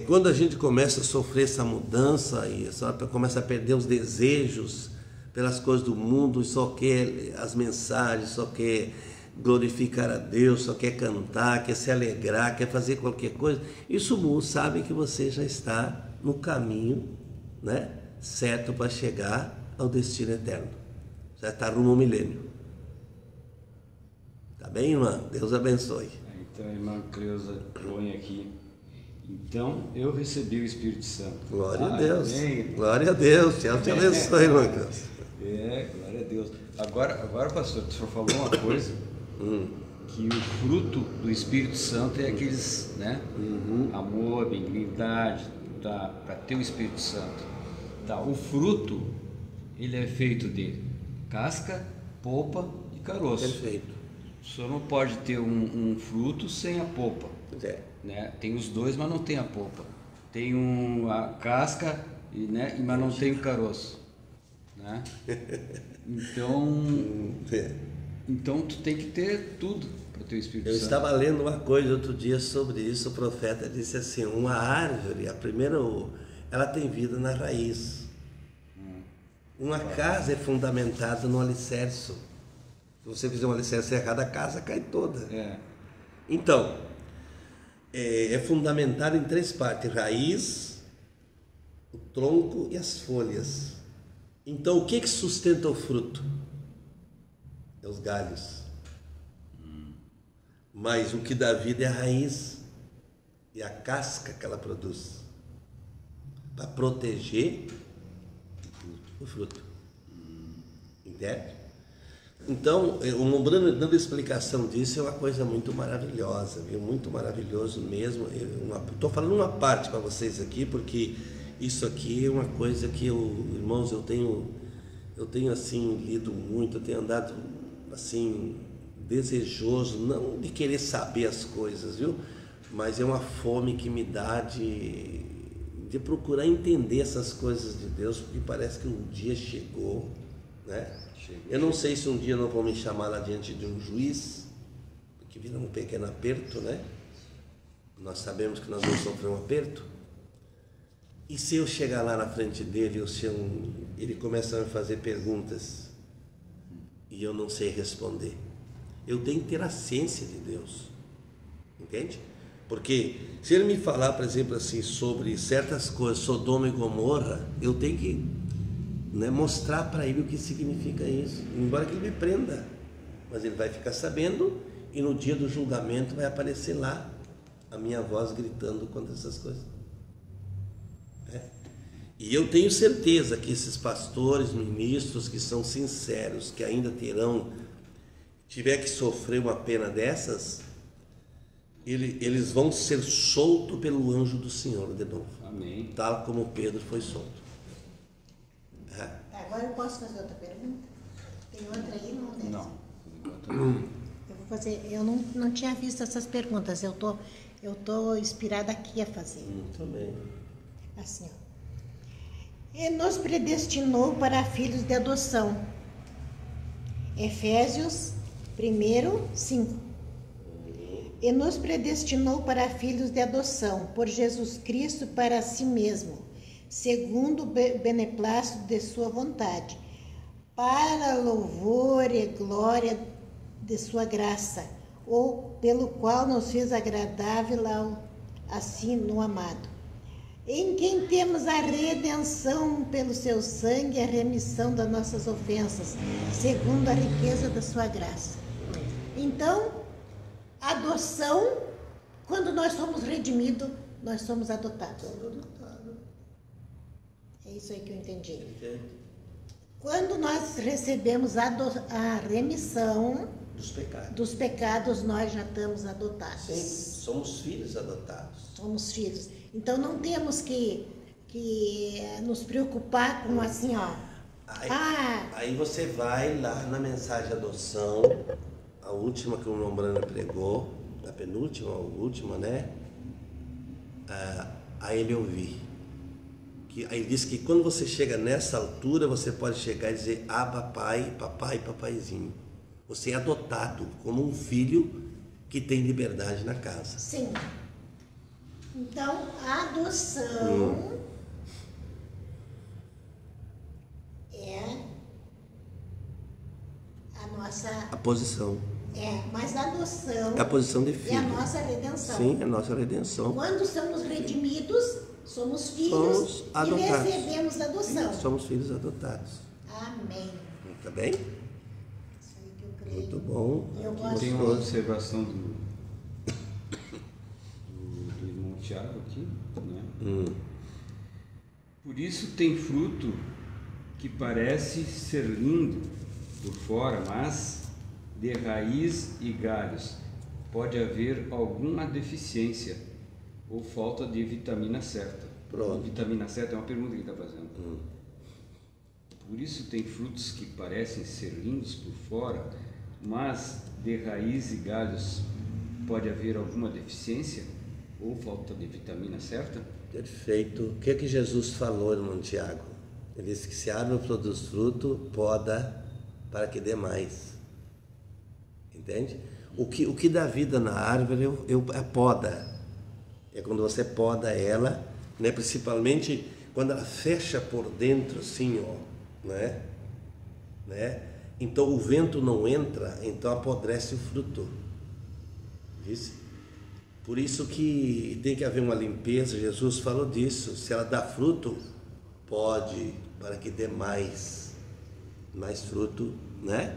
quando a gente começa a sofrer essa mudança e começa a perder os desejos pelas coisas do mundo, só quer as mensagens, só quer glorificar a Deus, só quer cantar, quer se alegrar, quer fazer qualquer coisa, isso sabe que você já está no caminho, né, certo para chegar ao destino eterno. Já está rumo ao milênio. Tá bem, irmã? Deus abençoe. Então, a irmã Cleusa põe aqui. Então, eu recebi o Espírito Santo. Glória a Deus. Amém. Glória a Deus. Deus te abençoe, irmã Cleusa. Glória a Deus. Agora, pastor, o senhor falou uma coisa, que o fruto do Espírito Santo é aqueles, né? Amor, benignidade, para ter o Espírito Santo. Tá, o fruto, ele é feito de casca, polpa e caroço. Perfeito. O senhor não pode ter um fruto sem a polpa, né? Tem os dois, mas não tem a polpa. Tem a casca, né? Mas não tem o caroço, né? Então tu tem que ter tudo para ter o Espírito Santo. Eu estava lendo uma coisa outro dia sobre isso. O profeta disse assim, uma árvore, ela tem vida na raiz. Uma casa é fundamentada no alicerce. Se você fizer um alicerce errado, a casa cai toda. Então, é fundamentado em 3 partes: raiz, o tronco e as folhas. Então, o que sustenta o fruto? É os galhos. Mas o que dá vida é a raiz e a casca que ela produz para proteger o fruto. Entende? Então, dando explicação disso, é uma coisa muito maravilhosa, viu? Muito maravilhoso mesmo. Estou falando uma parte para vocês aqui, porque isso aqui é uma coisa que irmãos, eu tenho assim lido muito, eu tenho andado assim desejoso, não de querer saber as coisas, viu? Mas é uma fome que me dá de procurar entender essas coisas de Deus, porque parece que um dia chegou, né? Eu não sei se um dia não vão me chamar lá diante de um juiz, porque vira um pequeno aperto, né? Nós sabemos que nós vamos sofrer um aperto. E se eu chegar lá na frente dele, ele começa a me fazer perguntas e eu não sei responder, eu tenho que ter a ciência de Deus, entende? Porque se ele me falar, por exemplo, assim, sobre certas coisas, Sodoma e Gomorra, eu tenho que, né, mostrar para ele o que significa isso, embora que ele me prenda, mas ele vai ficar sabendo, e no dia do julgamento vai aparecer lá a minha voz gritando contra essas coisas. E eu tenho certeza que esses pastores, ministros que são sinceros, que ainda tiver que sofrer uma pena dessas, eles vão ser soltos pelo anjo do Senhor de novo. Amém. Tal como Pedro foi solto. Agora eu posso fazer outra pergunta? Tem outra aí? Não. Eu vou fazer. Eu não tinha visto essas perguntas. Eu tô inspirada aqui a fazer. Muito bem. Assim, ó. E nos predestinou para filhos de adoção. Efésios 1:5. E nos predestinou para filhos de adoção, por Jesus Cristo para si mesmo, segundo o beneplácito de sua vontade, para louvor e glória de sua graça, ou pelo qual nos fez agradável assim no amado, em quem temos a redenção pelo seu sangue, a remissão das nossas ofensas, segundo a riqueza da sua graça. Então, adoção, quando nós somos redimidos, nós somos adotados. É isso aí que eu entendi. Quando nós recebemos a remissão dos pecados. nós já estamos adotados. Sim, somos filhos adotados. Somos filhos. Então não temos que nos preocupar com assim, ó. Aí você vai lá na mensagem de adoção, a última que o irmão Brana pregou, a penúltima, a última, né? Aí ele ouvi. Aí ele disse que quando você chega nessa altura, você pode chegar e dizer: Abba, pai, papai, papaizinho. Você é adotado como um filho que tem liberdade na casa. Sim. Então, a adoção é a nossa... A posição. Mas a adoção É a posição de filho. é a nossa redenção. Sim, é a nossa redenção. Quando somos redimidos, somos filhos Somos adotados. e recebemos adoção. Somos filhos adotados. Amém. Tá bem? Isso aí que eu creio. Muito bom. Eu gosto. Tem uma observação do irmão Tiago aqui, né? Por isso tem fruto que parece ser lindo por fora, mas de raiz e galhos pode haver alguma deficiência ou falta de vitamina certa. Pronto. Vitamina certa é uma pergunta que ele está fazendo. Por isso tem frutos que parecem ser lindos por fora, mas de raiz e galhos pode haver alguma deficiência ou falta de vitamina certa? Perfeito. O que Jesus falou, irmão Tiago? Ele disse que se a árvore produz fruto, poda para que dê mais. Entende? O que dá vida na árvore é a poda. É quando você poda ela, né? Principalmente quando ela fecha por dentro assim, ó, né? Então o vento não entra, então apodrece o fruto. Vice? Por isso que tem que haver uma limpeza. Jesus falou disso. Se ela dá fruto, pode, para que dê mais fruto, né?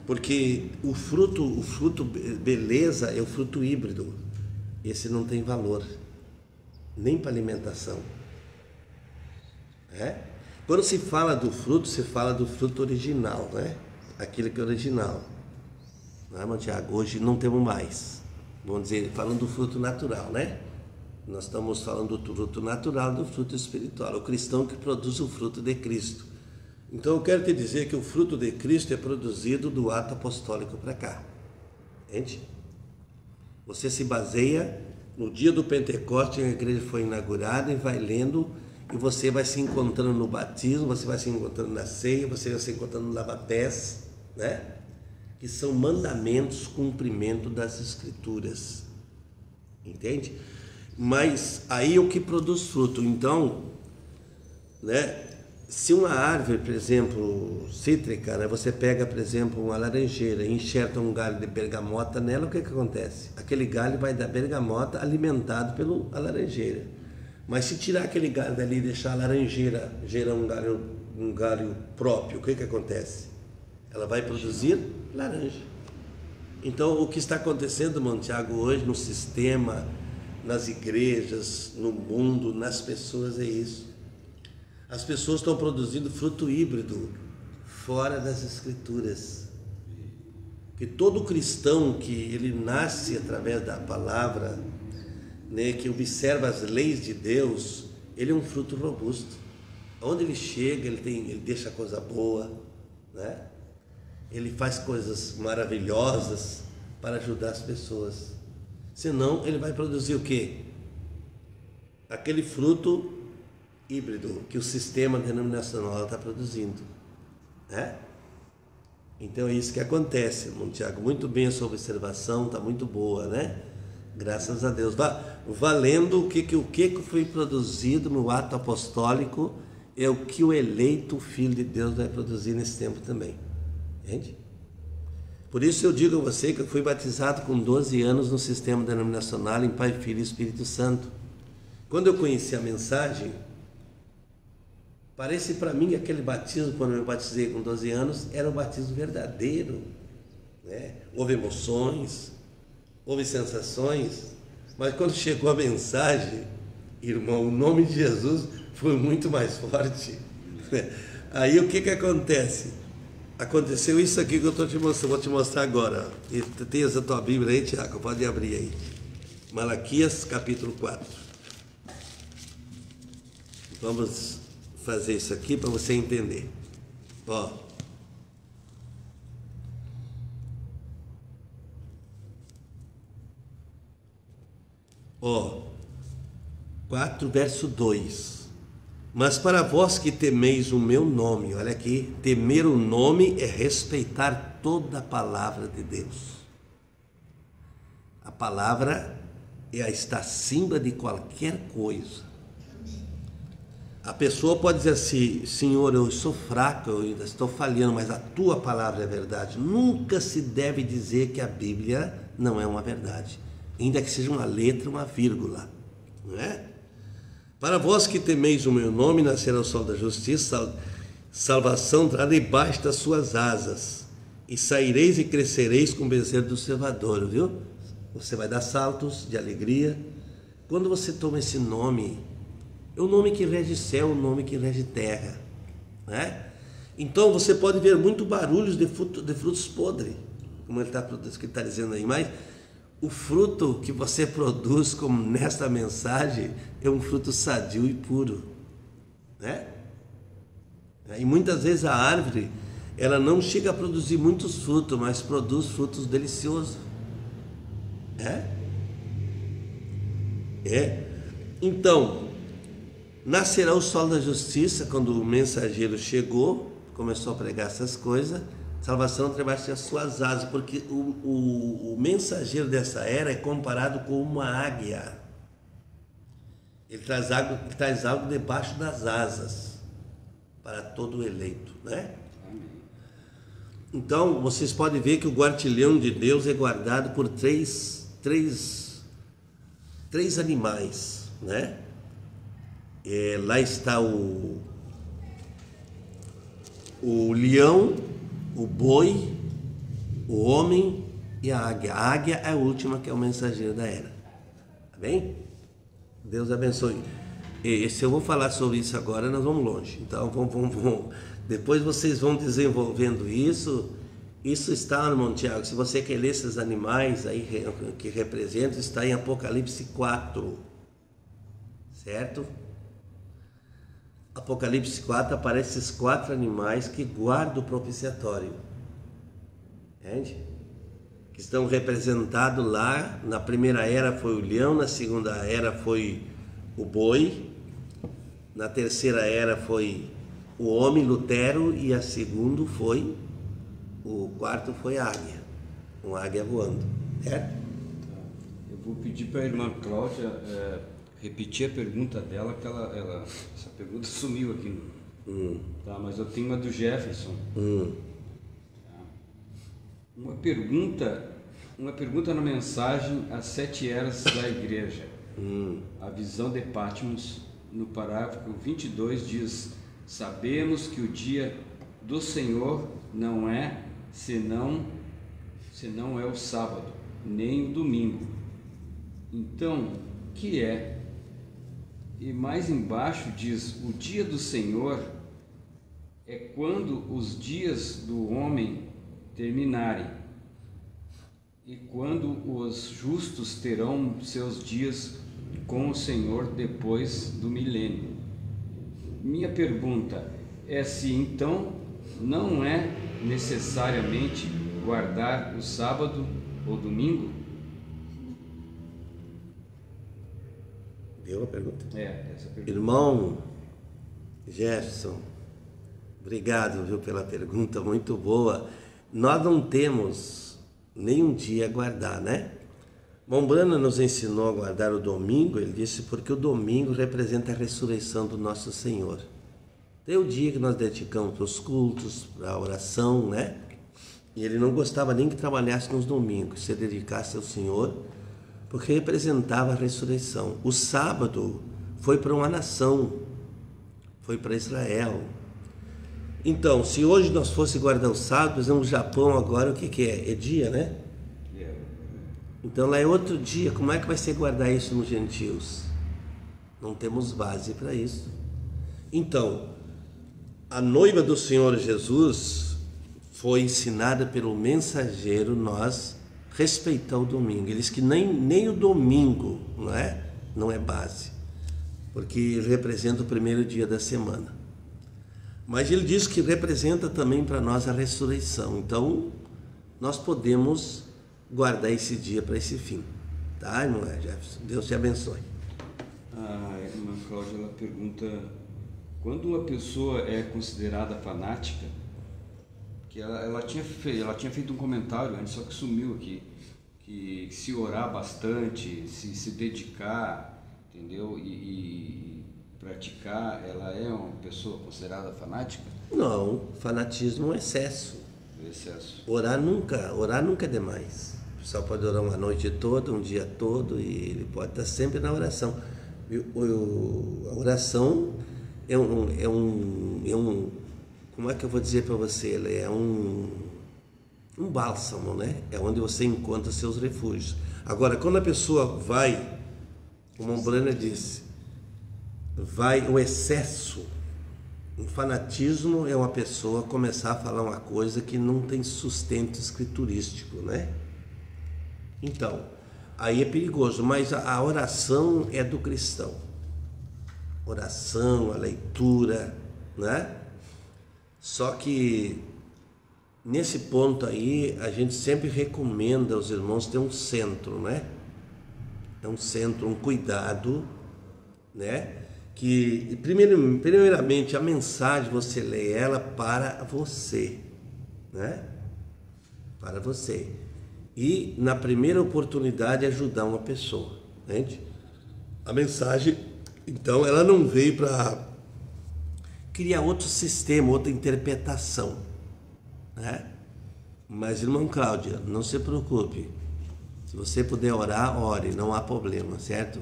Porque o fruto beleza é o fruto híbrido. Esse não tem valor, nem para alimentação. Quando se fala do fruto, se fala do fruto original, né? Aquele que é original. Não é, Tiago? Hoje não temos mais. Vamos dizer, falando do fruto natural, né? Nós estamos falando do fruto natural, do fruto espiritual. O cristão que produz o fruto de Cristo. Então eu quero te dizer que o fruto de Cristo é produzido do ato apostólico para cá. Entende? Você se baseia no dia do Pentecoste, a igreja foi inaugurada, e vai lendo, e você vai se encontrando no batismo, você vai se encontrando na ceia, você vai se encontrando no lava-pés, né? Que são mandamentos, cumprimento das Escrituras. Entende? Mas aí é o que produz fruto. Então, né? Se uma árvore, por exemplo, cítrica, né? Você pega, por exemplo, uma laranjeira e enxerta um galho de bergamota nela, o que acontece? Aquele galho vai dar bergamota alimentado pela laranjeira. Mas se tirar aquele galho dali e deixar a laranjeira gerar um galho próprio, o que acontece? Ela vai produzir laranja. Então, o que está acontecendo, irmão Tiago, hoje no sistema, nas igrejas, no mundo, nas pessoas, é isso. As pessoas estão produzindo fruto híbrido fora das Escrituras. Que todo cristão que ele nasce através da palavra, né, que observa as leis de Deus, ele é um fruto robusto. Onde ele chega, ele deixa coisa boa, né? Ele faz coisas maravilhosas para ajudar as pessoas. Senão, ele vai produzir o quê? Aquele fruto híbrido que o sistema denominacional está produzindo, né? Então é isso que acontece, irmão Tiago. Muito bem a sua observação, está muito boa, né? Graças a Deus. Valendo o que foi produzido no ato apostólico, é o que o eleito Filho de Deus vai produzir nesse tempo também. Entende? Por isso eu digo a você que eu fui batizado com 12 anos no sistema denominacional em Pai, Filho e Espírito Santo. Quando eu conheci a mensagem, parece para mim que aquele batismo, quando eu batizei com 12 anos, era um batismo verdadeiro, né? Houve emoções, houve sensações, mas quando chegou a mensagem, irmão, o nome de Jesus foi muito mais forte. Aí o que acontece? Aconteceu isso aqui que eu estou te mostrando, vou te mostrar agora. E tem essa tua Bíblia aí, Tiago, pode abrir aí. Malaquias, capítulo 4. Vamos fazer isso aqui para você entender. Ó, 4, verso 2. Mas para vós que temeis o meu nome, olha aqui, temer o nome é respeitar toda a palavra de Deus. A palavra está acima de qualquer coisa. A pessoa pode dizer assim: Senhor, eu sou fraco, eu ainda estou falhando, mas a tua palavra é verdade. Nunca se deve dizer que a Bíblia não é uma verdade, ainda que seja uma letra, uma vírgula, não é? Para vós que temeis o meu nome, nascerá o sol da justiça, salvação trará debaixo das suas asas, e saireis e crescereis com o bezerro do cevador, viu? Você vai dar saltos de alegria. Quando você toma esse nome, é o nome que rege céu, o nome que rege terra, né? Então você pode ver muito barulhos de frutos podres, como ele está dizendo aí, mas o fruto que você produz, como nesta mensagem, é um fruto sadio e puro, né? E muitas vezes a árvore, ela não chega a produzir muitos frutos, mas produz frutos deliciosos. Então, nascerá o sol da justiça. Quando o mensageiro chegou, começou a pregar essas coisas, salvação através das suas asas, porque o mensageiro dessa era é comparado com uma águia. Ele traz algo debaixo das asas para todo o eleito, né? Então, vocês podem ver que o guartilhão de Deus é guardado por três animais, né? Lá está o leão, o boi, o homem e a águia. A águia é a última, que é o mensageiro da era. Tá bem? Deus abençoe. E se eu vou falar sobre isso agora, nós vamos longe. Então, vamos. Depois vocês vão desenvolvendo isso. Isso está, irmão Tiago, se você quer ler esses animais aí que representam, está em Apocalipse 4. Certo? Apocalipse 4 aparecem esses 4 animais que guardam o propiciatório. Entende? Que estão representados lá. Na primeira era foi o leão, na segunda era foi o boi, na terceira era foi o homem, Lutero, e o quarto foi a águia, uma águia voando. Eu vou pedir para a irmã Cláudia repetir a pergunta dela, que essa pergunta sumiu aqui. Tá, mas eu tenho uma do Jefferson. Uma pergunta na mensagem As 7 Eras da Igreja. A visão de Patmos, no parágrafo 22, diz: sabemos que o dia do Senhor não é senão é o sábado, nem o domingo. Então, que é? E mais embaixo diz: o dia do Senhor é quando os dias do homem terminarem, e quando os justos terão seus dias com o Senhor depois do milênio. Minha pergunta é se então não é necessariamente guardar o sábado ou domingo? Deu a pergunta? Essa pergunta. Irmão Jefferson, obrigado, viu, pela pergunta, muito boa. Nós não temos nenhum dia a guardar, né? Mombrana nos ensinou a guardar o domingo. Ele disse porque o domingo representa a ressurreição do nosso Senhor. Tem o dia que nós dedicamos para os cultos, para a oração, né? E ele não gostava nem que trabalhasse nos domingos, se dedicasse ao Senhor, porque representava a ressurreição. O sábado foi para uma nação, foi para Israel. Então, se hoje nós fosse guardar o sábado, por exemplo, no Japão agora, o que é? É dia, né? Então lá é outro dia. Como é que vai ser guardar isso nos gentios? Não temos base para isso. Então, a noiva do Senhor Jesus foi ensinada pelo mensageiro, nós respeitar o domingo. Ele diz que nem o domingo, não é base, porque ele representa o primeiro dia da semana. Mas ele diz que representa também para nós a ressurreição. Então, nós podemos guardar esse dia para esse fim. Tá, irmão Jefferson? Deus te abençoe. A irmã Cláudia, ela pergunta, quando uma pessoa é considerada fanática, que ela tinha feito um comentário antes, só que sumiu aqui, que se orar bastante, se dedicar, entendeu? E praticar, ela é uma pessoa considerada fanática? Não, fanatismo é um excesso. Orar nunca é demais. O pessoal pode orar uma noite toda, um dia todo, e ele pode estar sempre na oração. A oração é um como é que eu vou dizer para você? Ele é um bálsamo, É onde você encontra seus refúgios. Agora, quando a pessoa vai, como a Brana disse, vai o excesso. Um fanatismo é uma pessoa começar a falar uma coisa que não tem sustento escriturístico, Então, aí é perigoso, mas a oração é do cristão. Oração, a leitura, Só que nesse ponto aí, a gente sempre recomenda aos irmãos ter um centro, É um centro, um cuidado, Que primeiramente a mensagem você lê ela para você, Para você. E na primeira oportunidade ajudar uma pessoa, entende? A mensagem, então, ela não veio para criar outro sistema, outra interpretação, Mas, irmã Cláudia, não se preocupe. Se você puder orar, ore, não há problema, certo?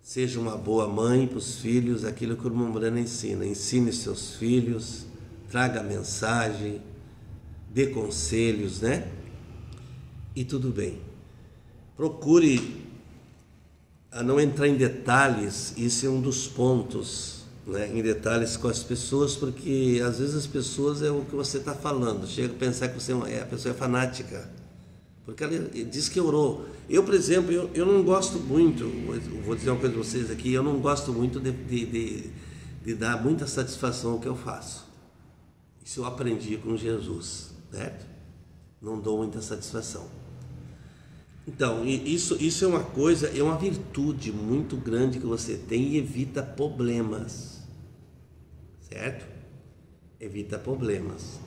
Seja uma boa mãe para os filhos, aquilo que o irmão Brana ensina. Ensine seus filhos, traga mensagem, dê conselhos, E tudo bem. Procure a não entrar em detalhes, isso é um dos pontos, em detalhes com as pessoas, porque às vezes as pessoas é o que você está falando, chega a pensar que a pessoa é fanática, porque ela diz que orou. Eu, por exemplo, eu não gosto muito, vou dizer uma coisa para vocês aqui, eu não gosto muito de dar muita satisfação ao que eu faço. Isso eu aprendi com Jesus, certo? Não dou muita satisfação. Então, isso é uma coisa, é uma virtude muito grande que você tem e evita problemas, certo? Evita problemas,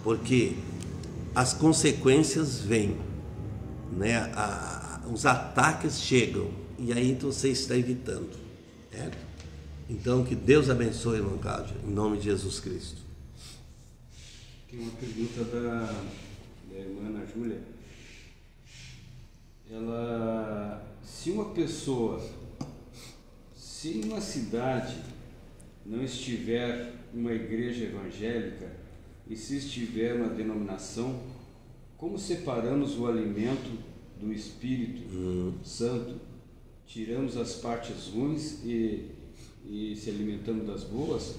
porque as consequências vêm, os ataques chegam, e aí você está evitando, certo? Então, que Deus abençoe, irmão Cláudio, em nome de Jesus Cristo. Tem uma pergunta da irmã Ana Júlia. Se uma cidade não estiver uma igreja evangélica e se estiver uma denominação, como separamos o alimento do Espírito Santo? Tiramos as partes ruins e se alimentamos das boas?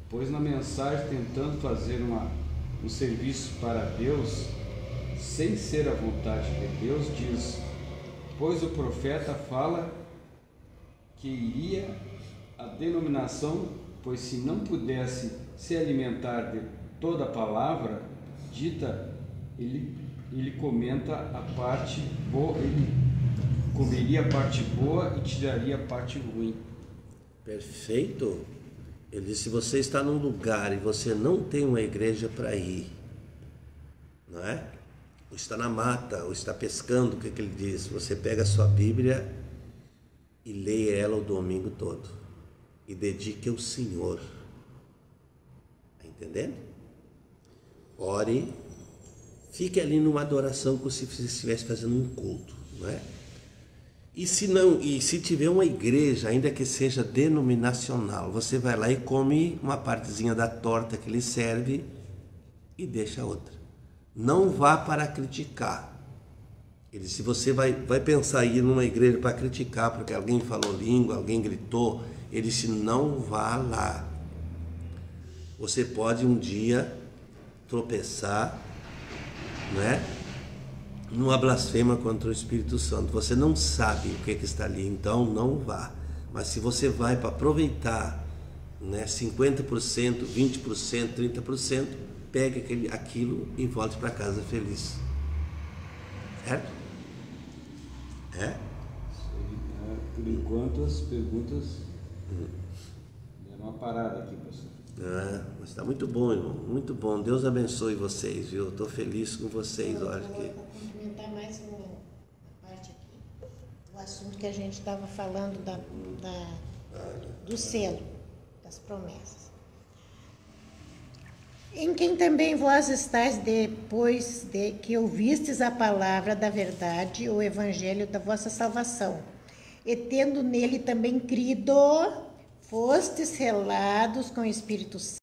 Pois na mensagem, tentando fazer um serviço para Deus, sem ser a vontade de Deus, diz: pois o profeta fala que iria a denominação, pois se não pudesse se alimentar de toda a palavra dita, ele comenta a parte boa, ele comeria a parte boa e tiraria a parte ruim. Perfeito. Ele disse: se você está num lugar e você não tem uma igreja para ir, ou está na mata, ou está pescando, o que ele diz? Você pega a sua Bíblia e lê ela o domingo todo e dedique ao Senhor. Está entendendo? Ore, fique ali numa adoração como se você estivesse fazendo um culto, E se tiver uma igreja, ainda que seja denominacional, você vai lá e come uma partezinha da torta que lhe serve e deixa a outra. Não vá para criticar. Se você vai pensar em ir numa igreja para criticar, porque alguém falou língua, alguém gritou, ele disse: não vá lá. Você pode um dia tropeçar, né, numa blasfema contra o Espírito Santo. Você não sabe o que está ali, então não vá. Mas se você vai para aproveitar, né, 50%, 20%, 30%, pegue aquilo e volte para casa feliz. Certo? É? Por enquanto as perguntas deram uma parada aqui, pastor. Mas está muito bom, irmão, muito bom. Deus abençoe vocês, viu? Estou feliz com vocês. Eu Olha vou que... complementar mais uma parte aqui. O assunto que a gente estava falando do selo, das promessas. Em quem também vós estáis depois de que ouvistes a palavra da verdade, o evangelho da vossa salvação, e tendo nele também crido, fostes selados com o Espírito Santo,